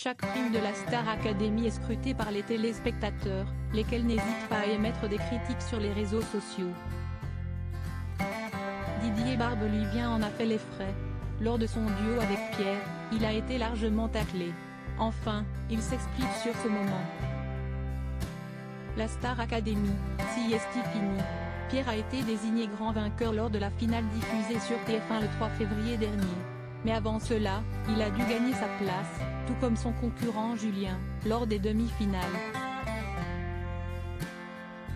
Chaque prime de la Star Academy est scrutée par les téléspectateurs, lesquels n'hésitent pas à émettre des critiques sur les réseaux sociaux. Didier Barbelivien en a fait les frais. Lors de son duo avec Pierre, il a été largement taclé. Enfin, il s'explique sur ce moment. La Star Academy, si est fini. Pierre a été désigné grand vainqueur lors de la finale diffusée sur TF1 le 3 février dernier. Mais avant cela, il a dû gagner sa place, tout comme son concurrent Julien, lors des demi-finales.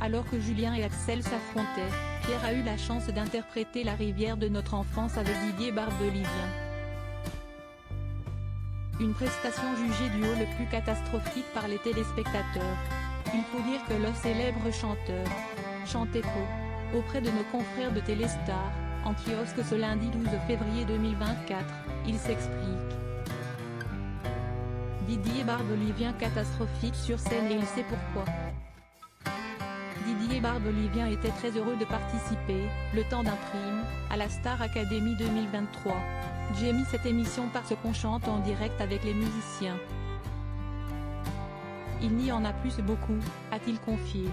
Alors que Julien et Axel s'affrontaient, Pierre a eu la chance d'interpréter La rivière de notre enfance avec Didier Barbelivien. Une prestation jugée du haut le plus catastrophique par les téléspectateurs. Il faut dire que le célèbre chanteur chantait faux auprès de nos confrères de Téléstar, en kiosque ce lundi 12 février 2024, il s'explique. Didier Barbelivien catastrophique sur scène et il sait pourquoi. Didier Barbelivien était très heureux de participer, le temps d'un prime, à la Star Academy 2023. J'ai mis cette émission parce qu'on chante en direct avec les musiciens. Il n'y en a plus beaucoup, a-t-il confié.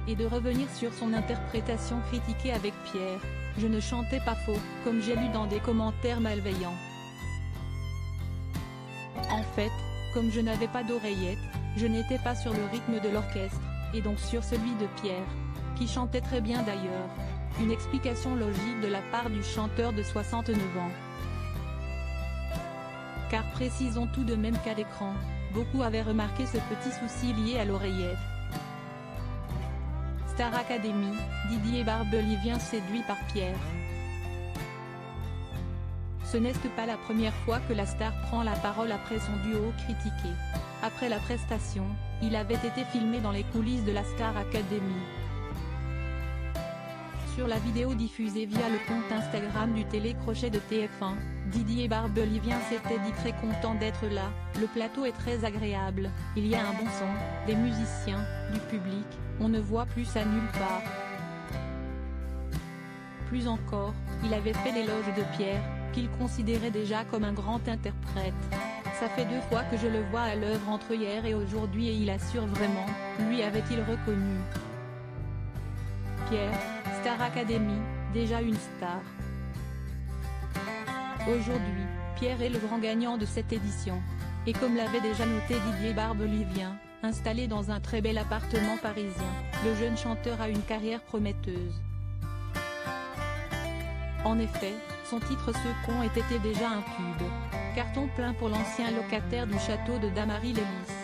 Et de revenir sur son interprétation critiquée avec Pierre, je ne chantais pas faux, comme j'ai lu dans des commentaires malveillants. En fait, comme je n'avais pas d'oreillette, je n'étais pas sur le rythme de l'orchestre, et donc sur celui de Pierre, qui chantait très bien d'ailleurs. Une explication logique de la part du chanteur de 69 ans. Car précisons tout de même qu'à l'écran, beaucoup avaient remarqué ce petit souci lié à l'oreillette. Star Academy, Didier Barbelivien séduit par Pierre. Ce n'est pas la première fois que la star prend la parole après son duo critiqué. Après la prestation, il avait été filmé dans les coulisses de la Star Academy. Sur la vidéo diffusée via le compte Instagram du télécrochet de TF1, Didier Barbelivien s'était dit très content d'être là, le plateau est très agréable, il y a un bon son, des musiciens, du public, on ne voit plus ça nulle part. Plus encore, il avait fait l'éloge de Pierre, qu'il considérait déjà comme un grand interprète. Ça fait 2 fois que je le vois à l'œuvre entre hier et aujourd'hui et il assure vraiment, lui avait-il reconnu. Pierre, Star Academy, déjà une star. Aujourd'hui, Pierre est le grand gagnant de cette édition. Et comme l'avait déjà noté Didier Barbelivien, installé dans un très bel appartement parisien, le jeune chanteur a une carrière prometteuse. En effet, son titre Second était déjà un tube. Carton plein pour l'ancien locataire du château de Damary-les-Lys.